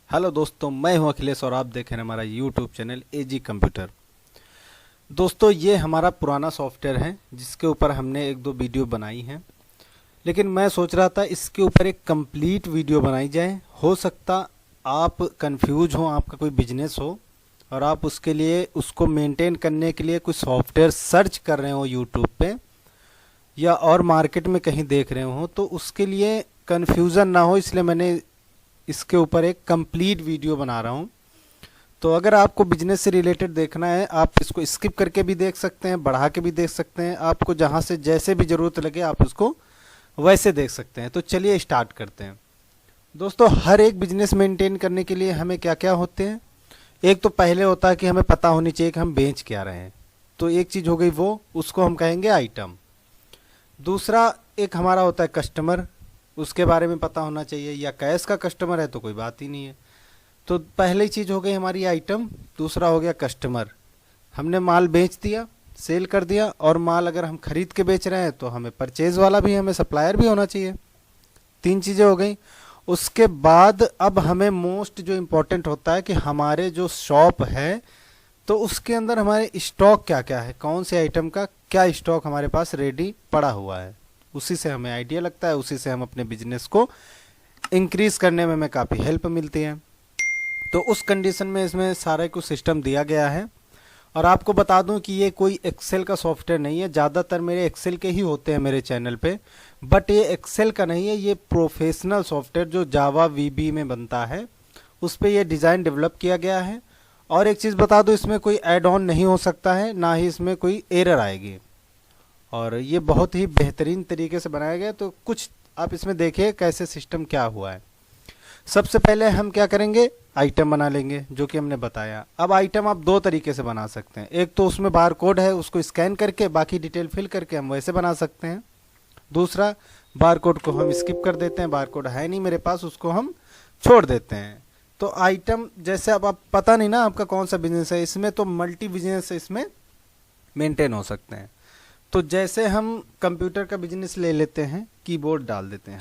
Hello दोस्तों, मैं हूं अखिलेश और आप देख रहे हैं हमारा यूट्यूब चैनल एजी कंप्यूटर। दोस्तों, ये हमारा पुराना सॉफ्टवेयर है जिसके ऊपर हमने एक दो वीडियो बनाई हैं, लेकिन मैं सोच रहा था इसके ऊपर एक कंप्लीट वीडियो बनाई जाए। हो सकता आप कंफ्यूज हो, आपका कोई बिजनेस हो और आप उसके लिए उसको मेंटेन करने के लिए कोई सॉफ्टवेयर सर्च कर रहे हो यूट्यूब पे या और मार्केट में कहीं देख रहे हो, तो उसके लिए कन्फ्यूज़न ना हो, इसलिए मैंने इसके ऊपर एक कंप्लीट वीडियो बना रहा हूँ। तो अगर आपको बिजनेस से रिलेटेड देखना है, आप इसको स्किप करके भी देख सकते हैं, बढ़ा के भी देख सकते हैं, आपको जहाँ से जैसे भी ज़रूरत लगे आप उसको वैसे देख सकते हैं। तो चलिए स्टार्ट करते हैं। दोस्तों, हर एक बिजनेस मेंटेन करने के लिए हमें क्या क्या होते हैं। एक तो पहले होता है कि हमें पता होनी चाहिए कि हम बेच क्या रहे हैं, तो एक चीज़ हो गई वो, उसको हम कहेंगे आइटम। दूसरा एक हमारा होता है कस्टमर, उसके बारे में पता होना चाहिए, या कैश का कस्टमर है तो कोई बात ही नहीं है। तो पहली चीज़ हो गई हमारी आइटम, दूसरा हो गया कस्टमर। हमने माल बेच दिया, सेल कर दिया, और माल अगर हम खरीद के बेच रहे हैं तो हमें परचेज वाला भी, हमें सप्लायर भी होना चाहिए। तीन चीज़ें हो गई। उसके बाद अब हमें मोस्ट जो इम्पोर्टेंट होता है कि हमारे जो शॉप है तो उसके अंदर हमारे स्टॉक क्या क्या है, कौन से आइटम का क्या स्टॉक हमारे पास रेडी पड़ा हुआ है। उसी से हमें आइडिया लगता है, उसी से हम अपने बिजनेस को इंक्रीज करने में हमें काफ़ी हेल्प मिलती है। तो उस कंडीशन में इसमें सारे कुछ सिस्टम दिया गया है। और आपको बता दूं कि ये कोई एक्सेल का सॉफ्टवेयर नहीं है, ज़्यादातर मेरे एक्सेल के ही होते हैं मेरे चैनल पे, बट ये एक्सेल का नहीं है, ये प्रोफेशनल सॉफ्टवेयर जो जावा वीबी में बनता है उस पर यह डिज़ाइन डेवलप किया गया है। और एक चीज़ बता दूं, इसमें कोई ऐड ऑन नहीं हो सकता है, ना ही इसमें कोई एरर आएगी, और ये बहुत ही बेहतरीन तरीके से बनाया गया। तो कुछ आप इसमें देखिए कैसे सिस्टम क्या हुआ है। सबसे पहले हम क्या करेंगे, आइटम बना लेंगे, जो कि हमने बताया। अब आइटम आप दो तरीके से बना सकते हैं। एक तो उसमें बार कोड है, उसको स्कैन करके बाकी डिटेल फिल करके हम वैसे बना सकते हैं। दूसरा, बार कोड को हम स्किप कर देते हैं, बार कोड है नहीं मेरे पास, उसको हम छोड़ देते हैं। तो आइटम जैसे अब आप पता नहीं ना आपका कौन सा बिजनेस है, इसमें तो मल्टी बिजनेस इसमें मेंटेन हो सकते हैं। तो जैसे हम कंप्यूटर का बिजनेस ले लेते हैं, कीबोर्ड डाल देते हैं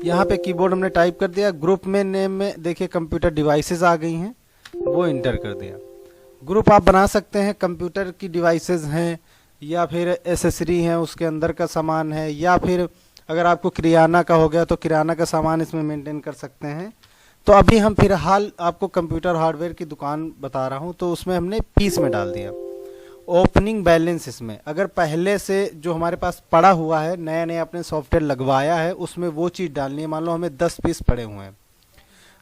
यहाँ पे कीबोर्ड हमने टाइप कर दिया। ग्रुप में नेम में देखिए कंप्यूटर डिवाइसेस आ गई हैं, वो इंटर कर दिया। ग्रुप आप बना सकते हैं, कंप्यूटर की डिवाइसेस हैं या फिर एसेसरी हैं, उसके अंदर का सामान है, या फिर अगर आपको किराना का हो गया तो किराना का सामान इसमें मेंटेन कर सकते हैं। तो अभी हम फिलहाल आपको कंप्यूटर हार्डवेयर की दुकान बता रहा हूं, तो उसमें हमने पीस में डाल दिया। ओपनिंग बैलेंस, इसमें अगर पहले से जो हमारे पास पड़ा हुआ है, नया नया अपने सॉफ्टवेयर लगवाया है, उसमें वो चीज़ डालनी है। मान लो हमें 10 पीस पड़े हुए हैं।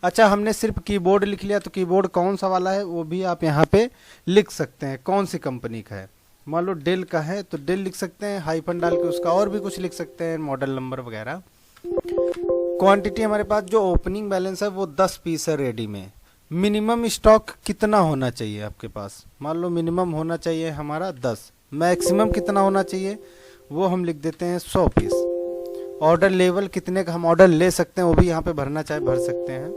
अच्छा, हमने सिर्फ कीबोर्ड लिख लिया, तो कीबोर्ड कौन सा वाला है वो भी आप यहाँ पे लिख सकते हैं, कौन सी कंपनी का है। मान लो डेल का है तो डेल लिख सकते हैं, हाइफन डाल के उसका और भी कुछ लिख सकते हैं, मॉडल नंबर वगैरह। क्वांटिटी हमारे पास जो ओपनिंग बैलेंस है वो 10 पीस है रेडी में। मिनिमम स्टॉक कितना होना चाहिए आपके पास, मान लो मिनिमम होना चाहिए हमारा 10, मैक्सिमम कितना होना चाहिए वो हम लिख देते हैं 100 पीस। ऑर्डर लेवल कितने का हम ऑर्डर ले सकते हैं वो भी यहाँ पे भरना चाहे भर सकते हैं।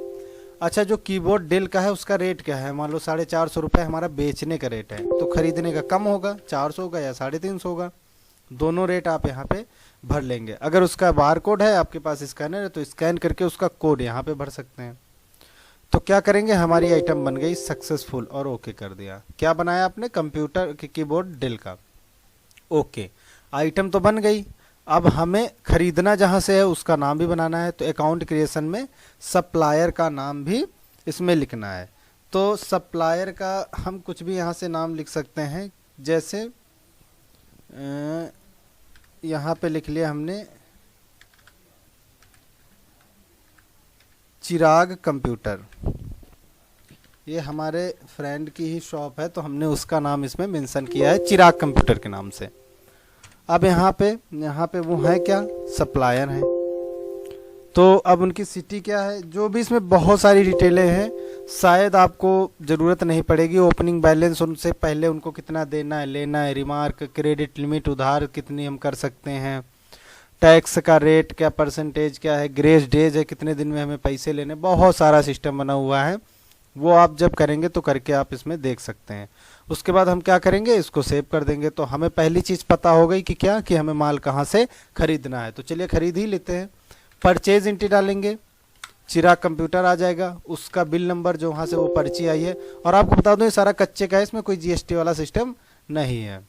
अच्छा, जो कीबोर्ड डेल का है उसका रेट क्या है, मान लो 450 रुपये हमारा बेचने का रेट है, तो खरीदने का कम होगा, 400 का या 350 होगा, दोनों रेट आप यहाँ पे भर लेंगे। अगर उसका बार कोड है आपके पास, स्कैनर है, तो स्कैन करके उसका कोड यहाँ पे भर सकते हैं। तो क्या करेंगे, हमारी आइटम बन गई सक्सेसफुल और ओके कर दिया। क्या बनाया आपने, कंप्यूटर की कीबोर्ड डेल का, ओके। आइटम तो बन गई। अब हमें खरीदना जहाँ से है उसका नाम भी बनाना है, तो अकाउंट क्रिएशन में सप्लायर का नाम भी इसमें लिखना है। तो सप्लायर का हम कुछ भी यहाँ से नाम लिख सकते हैं, जैसे यहाँ पे लिख लिया हमने चिराग कंप्यूटर। ये हमारे फ्रेंड की ही शॉप है, तो हमने उसका नाम इसमें मेंशन किया है चिराग कंप्यूटर के नाम से। अब यहाँ पे वो है क्या, सप्लायर है। तो अब उनकी सिटी क्या है, जो भी इसमें बहुत सारी डिटेलें हैं, शायद आपको ज़रूरत नहीं पड़ेगी। ओपनिंग बैलेंस, उनसे पहले उनको कितना देना है, लेना है, रिमार्क, क्रेडिट लिमिट, उधार कितनी हम कर सकते हैं, टैक्स का रेट क्या, परसेंटेज क्या है, ग्रेस डेज है, कितने दिन में हमें पैसे लेने, बहुत सारा सिस्टम बना हुआ है। वो आप जब करेंगे तो करके आप इसमें देख सकते हैं। उसके बाद हम क्या करेंगे, इसको सेव कर देंगे। तो हमें पहली चीज़ पता हो गई कि क्या, कि हमें माल कहाँ से खरीदना है। तो चलिए खरीद ही लेते हैं। परचेज एंट्री डालेंगे, चिराग कंप्यूटर आ जाएगा, उसका बिल नंबर जो वहाँ से वो पर्ची आई है। और आपको बता दूं ये सारा कच्चे का है, इसमें कोई जीएसटी वाला सिस्टम नहीं है।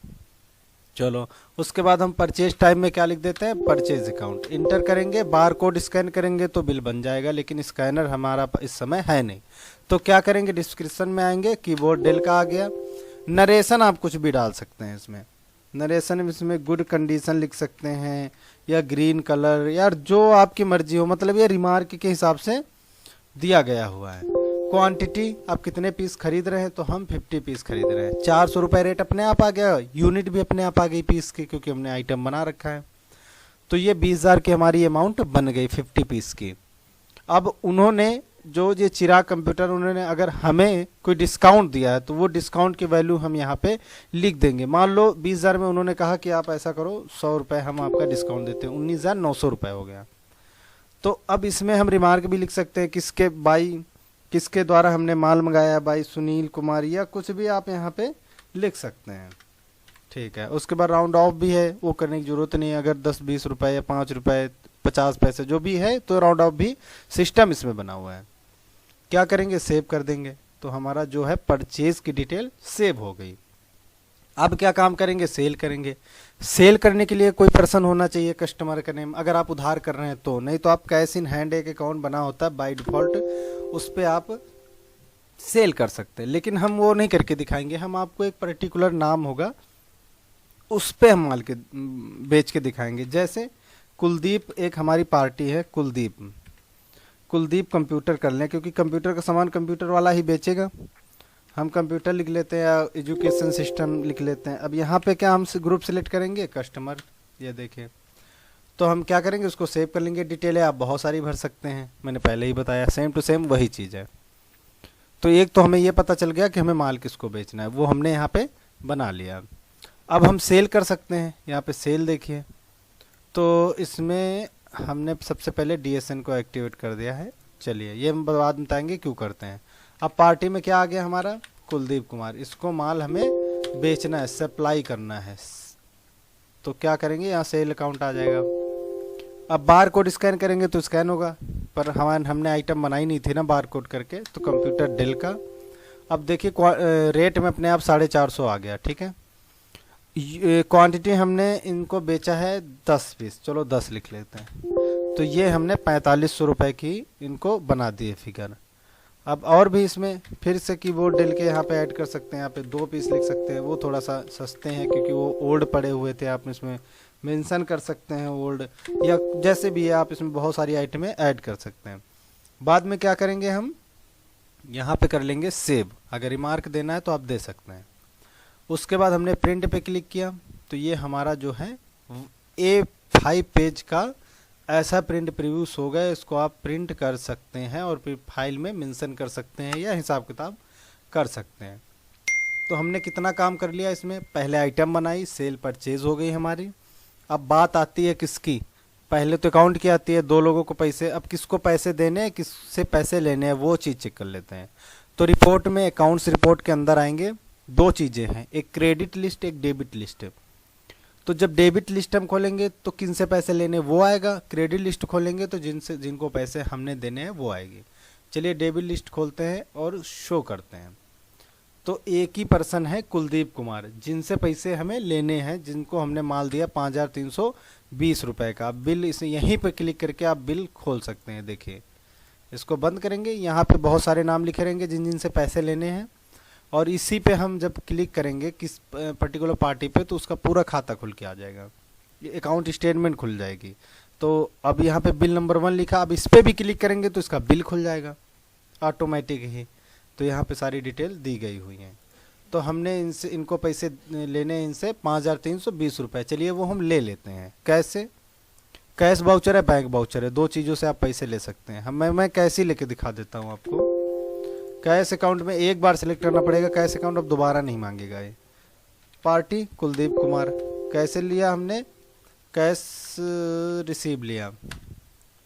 चलो उसके बाद हम परचेज टाइम में क्या लिख देते हैं, परचेज अकाउंट इंटर करेंगे, बार कोड स्कैन करेंगे तो बिल बन जाएगा, लेकिन स्कैनर हमारा इस समय है नहीं। तो क्या करेंगे, डिस्क्रिप्शन में आएंगे, कीबोर्ड डेल का आ गया। नरेशन आप कुछ भी डाल सकते हैं इसमें, नरेशन इसमें गुड कंडीशन लिख सकते हैं या ग्रीन कलर, यार जो आपकी मर्जी हो, मतलब ये रिमार्क के हिसाब से दिया गया हुआ है। क्वांटिटी आप कितने पीस खरीद रहे हैं, तो हम 50 पीस खरीद रहे हैं। 400 रुपये रेट अपने आप आ गया, यूनिट भी अपने आप आ गई पीस की, क्योंकि हमने आइटम बना रखा है। तो ये 20,000 की हमारी अमाउंट बन गई 50 पीस की। अब उन्होंने जो ये चिराग कंप्यूटर, उन्होंने अगर हमें कोई डिस्काउंट दिया है तो वो डिस्काउंट की वैल्यू हम यहाँ पे लिख देंगे। मान लो 20,000 में उन्होंने कहा कि आप ऐसा करो 100 रुपये हम आपका डिस्काउंट देते हैं, 19,900 रुपये हो गया। तो अब इसमें हम रिमार्क भी लिख सकते हैं, किसके द्वारा हमने माल मंगाया, बाई सुनील कुमार, या कुछ भी आप यहाँ पे लिख सकते हैं, ठीक है। उसके बाद राउंड ऑफ भी है, वो करने की जरूरत नहीं है। अगर 10-20 रुपये या 5 रुपये 50 पैसे जो भी है, तो राउंड ऑफ भी सिस्टम इसमें बना हुआ है। क्या करेंगे, सेव कर देंगे, तो हमारा जो है परचेज की डिटेल सेव हो गई। अब क्या काम करेंगे, सेल करेंगे। सेल करने के लिए कोई पर्सन होना चाहिए, कस्टमर का नेम, अगर आप उधार कर रहे हैं तो, नहीं तो आप कैश इन हैंड एक अकाउंट बना होता है बाय डिफॉल्ट, उस पर आप सेल कर सकते हैं। लेकिन हम वो नहीं करके दिखाएंगे, हम आपको एक पर्टिकुलर नाम होगा उस पे हम माल के बेच के दिखाएंगे। जैसे कुलदीप, एक हमारी पार्टी है कुलदीप कंप्यूटर कर लें, क्योंकि कंप्यूटर का सामान कंप्यूटर वाला ही बेचेगा। हम कंप्यूटर लिख लेते हैं या एजुकेशन सिस्टम लिख लेते हैं। अब यहाँ पे क्या हम ग्रुप सेलेक्ट करेंगे, कस्टमर, ये देखिए। तो हम क्या करेंगे, उसको सेव कर लेंगे। डिटेल है आप बहुत सारी भर सकते हैं, मैंने पहले ही बताया, सेम टू सेम वही चीज़ है। तो एक तो हमें ये पता चल गया कि हमें माल किसको बेचना है, वो हमने यहाँ पे बना लिया। अब हम सेल कर सकते हैं, यहाँ पे सेल देखिए। तो इसमें हमने सबसे पहले डीएसएन को एक्टिवेट कर दिया है। चलिए ये हम बाद में बताएंगे क्यों करते हैं। अब पार्टी में क्या आ गया हमारा, कुलदीप कुमार, इसको माल हमें बेचना है, सप्लाई करना है। तो क्या करेंगे, यहाँ सेल अकाउंट आ जाएगा। अब बार कोड स्कैन करेंगे तो स्कैन होगा, पर हमने आइटम बनाई नहीं थी ना बार कोड करके, तो कंप्यूटर डेल का। अब देखिए रेट में अपने आप 450 आ गया, ठीक है। क्वांटिटी हमने इनको बेचा है 10 पीस, चलो 10 लिख लेते हैं। तो ये हमने 4500 रुपये की इनको बना दिए फिगर। अब और भी इसमें फिर से कीबोर्ड डेल के यहाँ पे ऐड कर सकते हैं, यहाँ पे 2 पीस लिख सकते हैं, वो थोड़ा सा सस्ते हैं क्योंकि वो ओल्ड पड़े हुए थे, आप इसमें मेंशन कर सकते हैं ओल्ड, या जैसे भी है आप इसमें बहुत सारी आइटमें ऐड कर सकते हैं। बाद में क्या करेंगे, हम यहाँ पे कर लेंगे सेव, अगर रिमार्क देना है तो आप दे सकते हैं। उसके बाद हमने प्रिंट पे क्लिक किया, तो ये हमारा जो है A5 पेज का ऐसा प्रिंट प्रीव्यूस हो गया, इसको आप प्रिंट कर सकते हैं और फिर फाइल में मेंशन कर सकते हैं या हिसाब किताब कर सकते हैं। तो हमने कितना काम कर लिया इसमें, पहले आइटम बनाई, सेल परचेज हो गई हमारी। अब बात आती है किसकी, पहले तो अकाउंट की आती है, 2 लोगों को पैसे, अब किसको पैसे देने हैं, किससे पैसे लेने हैं, वो चीज़ चेक कर लेते हैं। तो रिपोर्ट में, अकाउंट्स रिपोर्ट के अंदर आएंगे, 2 चीज़ें हैं, एक क्रेडिट लिस्ट, एक डेबिट लिस्ट। तो जब डेबिट लिस्ट हम खोलेंगे तो किन से पैसे लेने वो आएगा, क्रेडिट लिस्ट खोलेंगे तो जिनको पैसे हमने देने हैं वो आएगी। चलिए डेबिट लिस्ट खोलते हैं और शो करते हैं। तो एक ही पर्सन है कुलदीप कुमार, जिनसे पैसे हमें लेने हैं, जिनको हमने माल दिया 5320 रुपये का। बिल इसे यहीं पर क्लिक करके आप बिल खोल सकते हैं। देखिए इसको बंद करेंगे, यहाँ पे बहुत सारे नाम लिखे रहेंगे जिन से पैसे लेने हैं, और इसी पे हम जब क्लिक करेंगे किस पर्टिकुलर पार्टी पे, तो उसका पूरा खाता खुल के आ जाएगा, ये अकाउंट स्टेटमेंट खुल जाएगी। तो अब यहाँ पे बिल नंबर 1 लिखा, अब इस पर भी क्लिक करेंगे तो इसका बिल खुल जाएगा ऑटोमेटिक ही। तो यहाँ पे सारी डिटेल दी गई हुई हैं। तो हमने इनको पैसे लेने हैं इनसे 5320 रुपये। चलिए वो हम ले लेते हैं। कैसे, कैश वाउचर है, बैंक वाउचर है, 2 चीज़ों से आप पैसे ले सकते हैं। मैं कैश ही लेके दिखा देता हूँ आपको। कैश अकाउंट में एक बार सेलेक्ट करना पड़ेगा, कैश अकाउंट अब दोबारा नहीं मांगेगा ये। पार्टी कुलदीप कुमार, कैसे लिया हमने, कैश रिसीव लिया,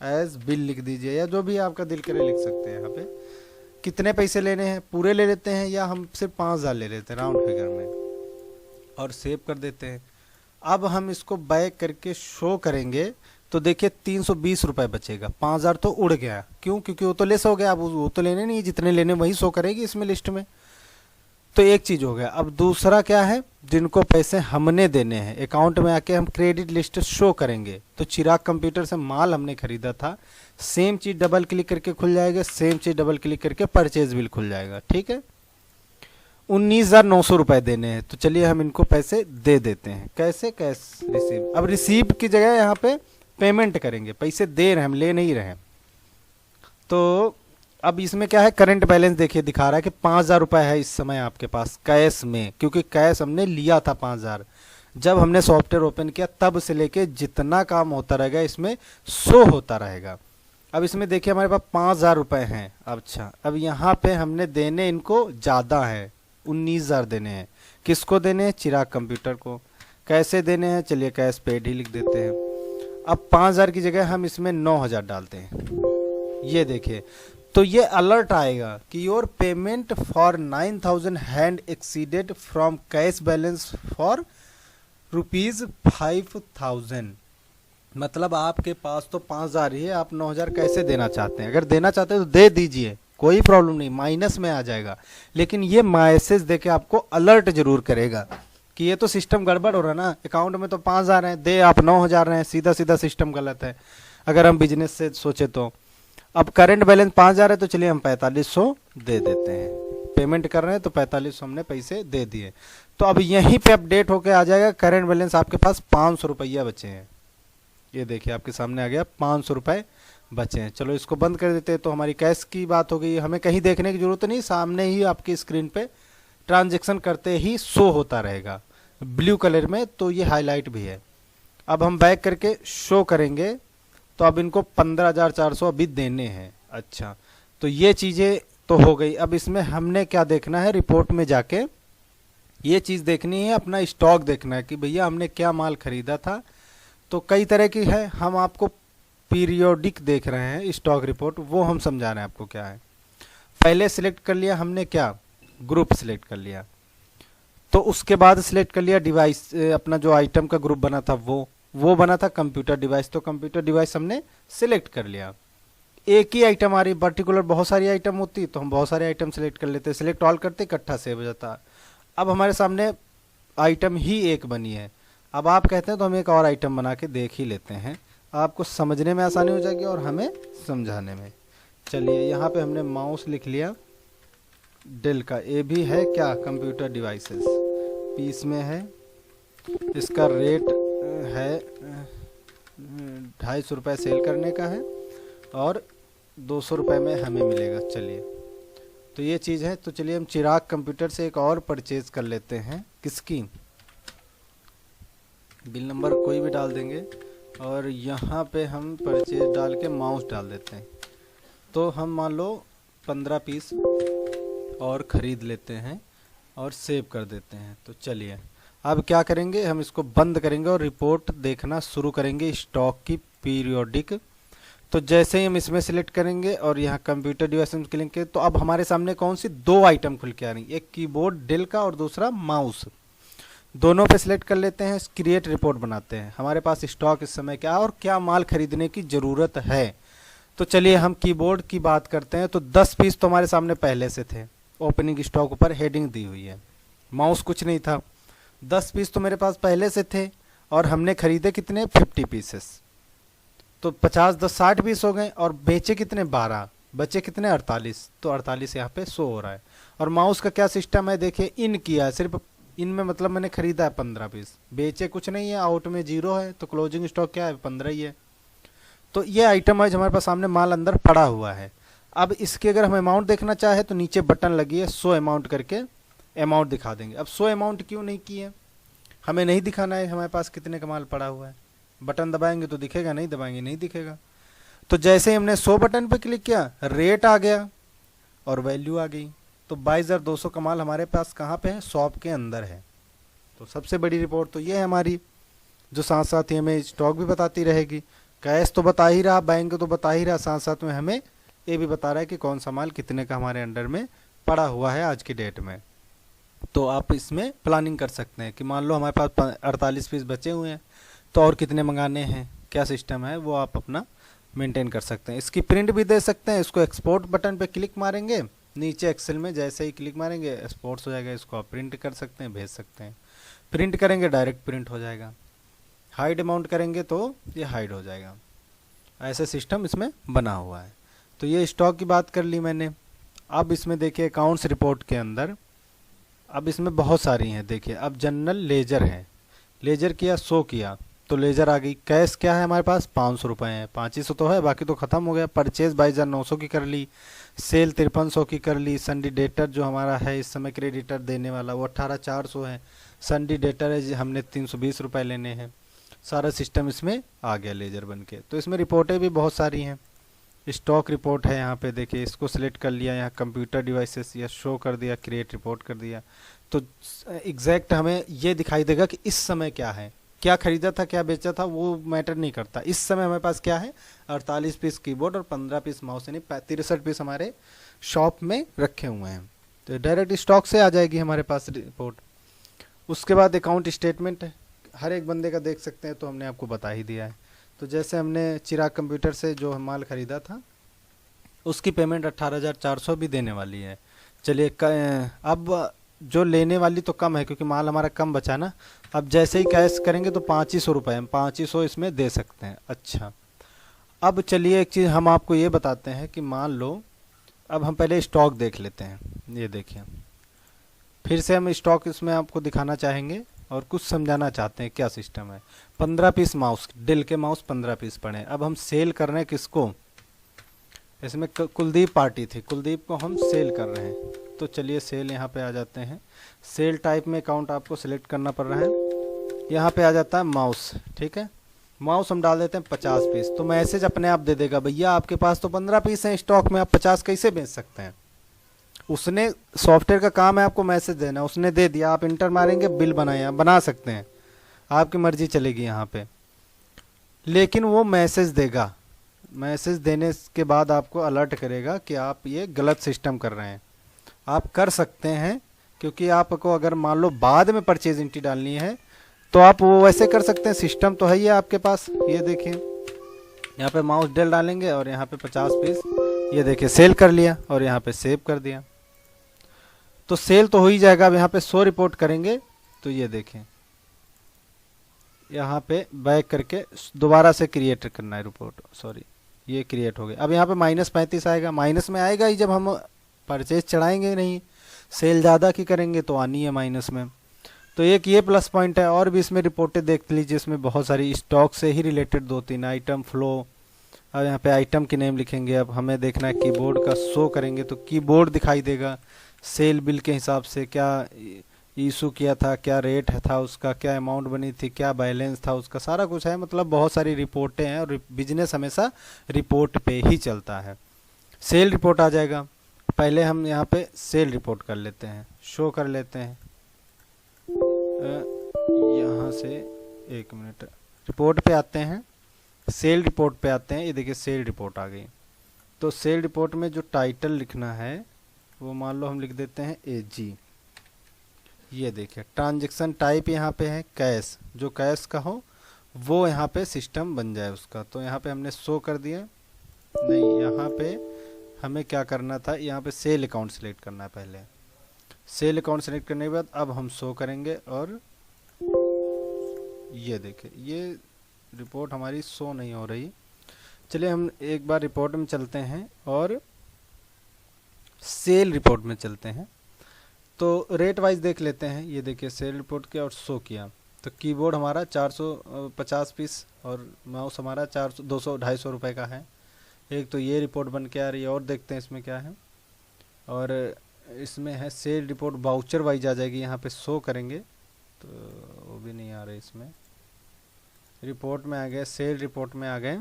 एज बिल लिख दीजिए, या जो भी आपका दिल करे लिख सकते हैं। यहाँ पे कितने पैसे लेने हैं, पूरे ले लेते हैं या हम सिर्फ 5000 ले लेते हैं राउंड फिगर में, और सेव कर देते हैं। अब हम इसको बैक करके शो करेंगे तो देखिए 320 रुपये बचेगा, 5000 तो उड़ गया। क्यों? क्योंकि वो तो लेस हो गया, अब वो तो लेने नहीं, जितने लेने वही शो करेगी इसमें लिस्ट में। तो एक चीज़ हो गया। अब दूसरा क्या है, जिनको पैसे हमने देने हैं अकाउंट में आके हम क्रेडिट लिस्ट शो करेंगे। तो चिराग कंप्यूटर से माल हमने खरीदा था, सेम चीज़ डबल क्लिक करके खुल जाएगा, सेम चीज़ डबल क्लिक करके परचेज बिल खुल जाएगा। ठीक है, 19,900 रुपये देने हैं। तो चलिए हम इनको पैसे दे देते हैं। कैसे? Cash receive. अब रिसीव की जगह यहाँ पे पेमेंट करेंगे, पैसे दे रहे हैं हम, ले नहीं रहे हैं। तो अब इसमें क्या है, करंट बैलेंस देखिए दिखा रहा है कि 5,000 रुपये है इस समय आपके पास कैश में, क्योंकि कैश हमने लिया था 5,000। जब हमने सॉफ्टवेयर ओपन किया तब से लेके जितना काम होता रहेगा इसमें शो होता रहेगा। अब इसमें देखिए हमारे पास 5,000 रुपये हैं। अच्छा, अब यहाँ पे हमने देने इनको ज़्यादा है, 19,000 देने हैं। किसको देने हैं? चिराग कंप्यूटर को। कैसे देने हैं? चलिए कैश पेड ही लिख देते हैं। अब 5,000 की जगह हम इसमें 9,000 डालते हैं। ये देखिए, तो ये अलर्ट आएगा कि your payment for 9,000 hand exceeded from cash balance for ₹5,000। मतलब आपके पास तो 5,000 ही है, आप 9,000 कैसे देना चाहते हैं? अगर देना चाहते हैं तो दे दीजिए, कोई प्रॉब्लम नहीं, माइनस में आ जाएगा। लेकिन ये मैसेज देके आपको अलर्ट जरूर करेगा कि ये तो सिस्टम गड़बड़ हो रहा है ना, अकाउंट में तो 5,000 है, दे आप 9,000 रहे हैं, सीधा सीधा सिस्टम गलत है अगर हम बिजनेस से सोचे तो। अब करंट बैलेंस 5,000 है, तो चलिए हम 4,500 दे देते हैं। पेमेंट कर रहे हैं तो 4,500 हमने पैसे दे दिए। तो अब यहीं पे अपडेट होके आ जाएगा, करंट बैलेंस आपके पास 500 रुपया बचे हैं। ये देखिए आपके सामने आ गया, 500 रुपये बचे हैं। चलो इसको बंद कर देते हैं। तो हमारी कैश की बात हो गई, हमें कहीं देखने की जरूरत नहीं, सामने ही आपकी स्क्रीन पे ट्रांजैक्शन करते ही शो होता रहेगा ब्लू कलर में। तो ये हाईलाइट भी है। अब हम बैक करके शो करेंगे, तो अब इनको 15,400 अभी देने हैं। अच्छा, तो ये चीज़ें तो हो गई। अब इसमें हमने क्या देखना है, रिपोर्ट में जाके ये चीज़ देखनी है, अपना स्टॉक देखना है कि भैया हमने क्या माल खरीदा था। तो कई तरह की है, हम आपको पीरियोडिक देख रहे हैं स्टॉक रिपोर्ट, वो हम समझा रहे हैं आपको क्या है। पहले सिलेक्ट कर लिया हमने, क्या ग्रुप सिलेक्ट कर लिया। तो उसके बाद सिलेक्ट कर लिया डिवाइस, अपना जो आइटम का ग्रुप बना था वो बना था कंप्यूटर डिवाइस। तो कंप्यूटर डिवाइस हमने सिलेक्ट कर लिया। एक ही आइटम आ रही, पर्टिकुलर बहुत सारी आइटम होती तो हम बहुत सारे आइटम सिलेक्ट कर लेते, सिलेक्ट ऑल करते इकट्ठा सेव हो जाता। अब हमारे सामने आइटम ही एक बनी है। अब आप कहते हैं तो हम एक और आइटम बना के देख ही लेते हैं, आपको समझने में आसानी हो जाएगी और हमें समझाने में। चलिए यहाँ पे हमने माउस लिख लिया डेल का, ये भी है क्या कंप्यूटर डिवाइसेस, पीस में है। इसका रेट है 250 रुपये सेल करने का है और 200 रुपये में हमें मिलेगा। चलिए, तो ये चीज़ है। तो चलिए हम चिराग कंप्यूटर से एक और परचेज कर लेते हैं। किसकी? बिल नंबर कोई भी डाल देंगे और यहाँ पे हम परचेज डाल के माउस डाल देते हैं। तो हम मान लो 15 पीस और ख़रीद लेते हैं और सेव कर देते हैं। तो चलिए अब क्या करेंगे, हम इसको बंद करेंगे और रिपोर्ट देखना शुरू करेंगे स्टॉक की पीरियोडिक। तो जैसे ही हम इसमें सिलेक्ट करेंगे और यहाँ कंप्यूटर डिवाइस में क्लिक करेंगे, तो अब हमारे सामने कौन सी दो आइटम खुल के आ रही, एक कीबोर्ड डेल का और दूसरा माउस। दोनों पे सिलेक्ट कर लेते हैं, क्रिएट रिपोर्ट बनाते हैं। हमारे पास स्टॉक इस समय क्या और क्या माल खरीदने की ज़रूरत है। तो चलिए हम कीबोर्ड की बात करते हैं। तो 10 पीस तो हमारे सामने पहले से थे, ओपनिंग स्टॉक ऊपर हेडिंग दी हुई है। माउस कुछ नहीं था, 10 पीस तो मेरे पास पहले से थे और हमने खरीदे कितने, 50 पीसेस। तो 50 10 60 पीस हो गए और बेचे कितने, 12, बचे कितने, 48। तो 48 यहाँ पे शो हो रहा है। और माउस का क्या सिस्टम है, देखिए इन किया है, सिर्फ इन में मतलब मैंने खरीदा है 15 पीस, बेचे कुछ नहीं है, आउट में 0 है। तो क्लोजिंग स्टॉक क्या है, 15 ही है। तो ये आइटम है जो हमारे पास सामने माल अंदर पड़ा हुआ है। अब इसके अगर हम अमाउंट देखना चाहे तो नीचे बटन लगी है शो अमाउंट करके, अमाउंट दिखा देंगे। अब शो अमाउंट क्यों नहीं की है, हमें नहीं दिखाना है हमारे पास कितने का माल पड़ा हुआ है। बटन दबाएंगे तो दिखेगा, नहीं दबाएंगे नहीं दिखेगा। तो जैसे ही हमने 100 बटन पर क्लिक किया, रेट आ गया और वैल्यू आ गई। तो 22,200 का माल हमारे पास कहाँ पे है, शॉप के अंदर है। तो सबसे बड़ी रिपोर्ट तो ये है हमारी, जो साथ साथ ही हमें स्टॉक भी बताती रहेगी। कैश तो बता ही रहा, बैंक तो बता ही रहा, साथ साथ में हमें ये भी बता रहा है कि कौन सा माल कितने का हमारे अंडर में पड़ा हुआ है आज की डेट में। तो आप इसमें प्लानिंग कर सकते हैं कि मान लो हमारे पास 48 पीस बचे हुए हैं, तो और कितने मंगाने हैं, क्या सिस्टम है वो आप अपना मेंटेन कर सकते हैं। इसकी प्रिंट भी दे सकते हैं। इसको एक्सपोर्ट बटन पे क्लिक मारेंगे, नीचे एक्सेल में जैसे ही क्लिक मारेंगे एक्सपोर्ट्स हो जाएगा। इसको आप प्रिंट कर सकते हैं, भेज सकते हैं। प्रिंट करेंगे डायरेक्ट प्रिंट हो जाएगा। हाइड अमाउंट करेंगे तो ये हाइड हो जाएगा। ऐसे सिस्टम इसमें बना हुआ है। तो ये स्टॉक की बात कर ली मैंने। अब इसमें देखिए अकाउंट्स रिपोर्ट के अंदर अब इसमें बहुत सारी हैं। देखिए अब जनरल लेजर है, लेजर किया, शो किया तो लेजर आ गई। कैश क्या है हमारे पास 500 रुपये है, 500 तो है, बाकी तो ख़त्म हो गया। परचेज 22,900 की कर ली, सेल 5300 की कर ली। संडी डेटर जो हमारा है इस समय क्रेडिटर देने वाला वो 18,400 है। संडी डेटर है हमने 320 रुपये लेने हैं। सारा सिस्टम इसमें आ गया लेजर बन के। तो इसमें रिपोर्टें भी बहुत सारी हैं। स्टॉक रिपोर्ट है यहाँ पे देखिए, इसको सिलेक्ट कर लिया, यहाँ कंप्यूटर डिवाइसेस या शो कर दिया, क्रिएट रिपोर्ट कर दिया तो एग्जैक्ट हमें ये दिखाई देगा कि इस समय क्या है, क्या खरीदा था क्या बेचा था वो मैटर नहीं करता। इस समय हमारे पास क्या है 48 पीस कीबोर्ड और 15 पीस माउस, यानी 63 पीस हमारे शॉप में रखे हुए हैं। तो डायरेक्ट स्टॉक से आ जाएगी हमारे पास रिपोर्ट। उसके बाद अकाउंट स्टेटमेंट हर एक बंदे का देख सकते हैं, तो हमने आपको बता ही दिया है। तो जैसे हमने चिराग कंप्यूटर से जो माल ख़रीदा था उसकी पेमेंट 18,400 भी देने वाली है। चलिए अब जो लेने वाली तो कम है क्योंकि माल हमारा कम बचा ना। अब जैसे ही कैश करेंगे तो 2500 रुपये हम 2500 इसमें दे सकते हैं। अच्छा, अब चलिए एक चीज़ हम आपको ये बताते हैं कि मान लो अब हम पहले स्टॉक देख लेते हैं। ये देखिए फिर से हम स्टॉक इसमें आपको दिखाना चाहेंगे और कुछ समझाना चाहते हैं क्या सिस्टम है। 15 पीस माउस, डेल के माउस 15 पीस पड़े। अब हम सेल कर रहे हैं किसको, इसमें कुलदीप पार्टी थी, कुलदीप को हम सेल कर रहे हैं। तो चलिए सेल यहाँ पे आ जाते हैं। सेल टाइप में अकाउंट आपको सिलेक्ट करना पड़ रहा है। यहाँ पे आ जाता है माउस, ठीक है। माउस हम डाल देते हैं 50 पीस। तो मैसेज अपने आप दे देगा भैया आपके पास तो 15 पीस हैं स्टॉक में, आप 50 कैसे बेच सकते हैं। उसने सॉफ्टवेयर का काम है आपको मैसेज देना, उसने दे दिया, आप इंटर मारेंगे बिल बनाए, आप बना सकते हैं, आपकी मर्जी चलेगी यहाँ पे। लेकिन वो मैसेज देगा, मैसेज देने के बाद आपको अलर्ट करेगा कि आप ये गलत सिस्टम कर रहे हैं। आप कर सकते हैं क्योंकि आपको अगर मान लो बाद में परचेज एंट्री डालनी है तो आप वो वैसे कर सकते हैं। सिस्टम तो है ही आपके पास। ये देखिए यहाँ पे माउस डेल डालेंगे और यहाँ पे 50 पीस, ये देखिए सेल कर लिया और यहाँ पे सेव कर दिया। तो सेल तो हो ही जाएगा। अब यहाँ पे शो रिपोर्ट करेंगे तो ये देखें यहाँ पे बैक करके दोबारा से क्रिएट करना है रिपोर्ट, सॉरी ये क्रिएट हो गया। अब यहाँ पे -35 आएगा, माइनस में आएगा ही जब हम परचेज चढ़ाएंगे नहीं, सेल ज़्यादा की करेंगे तो आनी है माइनस में। तो एक ये प्लस पॉइंट है। और भी इसमें रिपोर्टें देख लीजिए, इसमें बहुत सारी स्टॉक से ही रिलेटेड 2-3 आइटम फ्लो। अब यहाँ पे आइटम की नेम लिखेंगे। अब हमें देखना है कीबोर्ड का, शो करेंगे तो कीबोर्ड दिखाई देगा सेल बिल के हिसाब से, क्या इशू किया था, क्या रेट था उसका, क्या अमाउंट बनी थी, क्या बैलेंस था उसका, सारा कुछ है। मतलब बहुत सारी रिपोर्टें हैं और बिजनेस हमेशा रिपोर्ट पे ही चलता है। सेल रिपोर्ट आ जाएगा। पहले हम यहाँ पे सेल रिपोर्ट कर लेते हैं, शो कर लेते हैं। यहाँ से 1 मिनट, रिपोर्ट पे आते हैं, सेल रिपोर्ट पे आते हैं। ये देखिए सेल रिपोर्ट आ गई। तो सेल रिपोर्ट में जो टाइटल लिखना है वो मान लो हम लिख देते हैं AG। ये देखिए ट्रांजैक्शन टाइप यहाँ पे है कैश, जो कैश का हो वो यहाँ पे सिस्टम बन जाए उसका। तो यहाँ पे हमने शो कर दिया, नहीं यहाँ पे हमें क्या करना था, यहाँ पे सेल अकाउंट सेलेक्ट करना है। पहले सेल अकाउंट सेलेक्ट करने के बाद अब हम शो करेंगे और ये देखिए ये रिपोर्ट हमारी शो नहीं हो रही। चलिए हम एक बार रिपोर्ट में चलते हैं और सेल रिपोर्ट में चलते हैं। तो रेट वाइज देख लेते हैं। ये देखिए सेल रिपोर्ट किया और शो किया तो कीबोर्ड हमारा 450 पीस और माउस हमारा 200-250 रुपये का है। एक तो ये रिपोर्ट बन के आ रही है। और देखते हैं इसमें क्या है। और इसमें है सेल रिपोर्ट वाउचर वाइज आ जाएगी, यहाँ पे शो करेंगे तो वो भी नहीं आ रही। इसमें रिपोर्ट में आ गए, सेल रिपोर्ट में आ गए।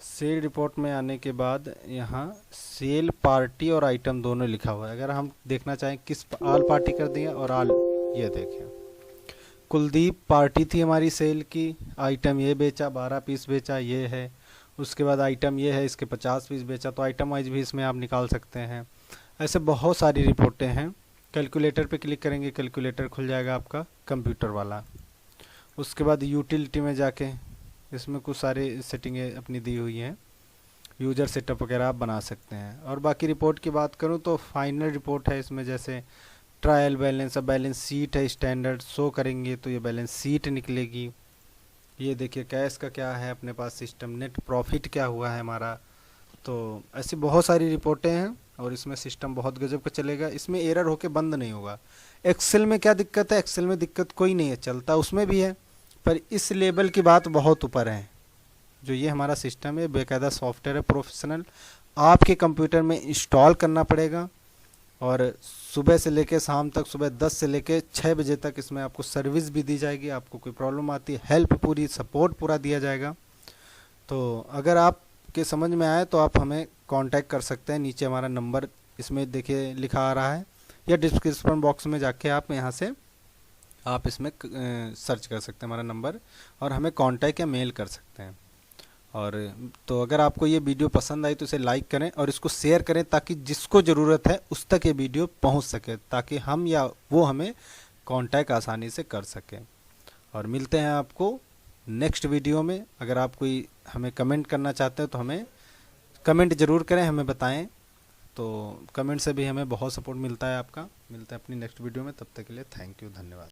सेल रिपोर्ट में आने के बाद यहाँ सेल पार्टी और आइटम दोनों लिखा हुआ है। अगर हम देखना चाहें किस आल पार्टी कर दिया और आल, ये देखिए कुलदीप पार्टी थी हमारी सेल की, आइटम ये बेचा 12 पीस बेचा ये है। उसके बाद आइटम ये है, इसके 50 पीस बेचा। तो आइटम वाइज भी इसमें आप निकाल सकते हैं। ऐसे बहुत सारी रिपोर्टें हैं। कैलकुलेटर पे क्लिक करेंगे, कैलकुलेटर खुल जाएगा आपका कंप्यूटर वाला। उसके बाद यूटिलिटी में जाके इसमें कुछ सारी सेटिंगें अपनी दी हुई हैं, यूज़र सेटअप वगैरह आप बना सकते हैं। और बाकी रिपोर्ट की बात करूं तो फाइनल रिपोर्ट है इसमें, जैसे ट्रायल बैलेंस, अब बैलेंस शीट है स्टैंडर्ड शो करेंगे तो ये बैलेंस शीट निकलेगी। ये देखिए कैश का क्या है अपने पास सिस्टम, नेट प्रॉफिट क्या हुआ है हमारा। तो ऐसी बहुत सारी रिपोर्टें हैं और इसमें सिस्टम बहुत गजब का चलेगा, इसमें एरर होके बंद नहीं होगा। एक्सेल में क्या दिक्कत है, एक्सेल में दिक्कत कोई नहीं है, चलता उसमें भी है, पर इस लेवल की बात बहुत ऊपर है। जो ये हमारा सिस्टम है बेकायदा सॉफ्टवेयर है, प्रोफेशनल, आपके कंप्यूटर में इंस्टॉल करना पड़ेगा। और सुबह से लेके शाम तक, सुबह 10 से लेके 6 बजे तक इसमें आपको सर्विस भी दी जाएगी। आपको कोई प्रॉब्लम आती है, हेल्प पूरी, सपोर्ट पूरा दिया जाएगा। तो अगर आपके समझ में आए तो आप हमें कांटेक्ट कर सकते हैं। नीचे हमारा नंबर इसमें देखिए लिखा आ रहा है, या डिस्क्रिप्शन बॉक्स में जाके आप यहाँ से आप इसमें सर्च कर सकते हैं हमारा नंबर, और हमें कांटेक्ट या मेल कर सकते हैं। और तो अगर आपको ये वीडियो पसंद आई तो इसे लाइक करें और इसको शेयर करें, ताकि जिसको ज़रूरत है उस तक ये वीडियो पहुंच सके, ताकि हम या वो हमें कांटेक्ट आसानी से कर सकें। और मिलते हैं आपको नेक्स्ट वीडियो में। अगर आप कोई हमें कमेंट करना चाहते हैं तो हमें कमेंट ज़रूर करें, हमें बताएं। तो कमेंट से भी हमें बहुत सपोर्ट मिलता है आपका। मिलते हैं अपनी नेक्स्ट वीडियो में, तब तक के लिए थैंक यू, धन्यवाद।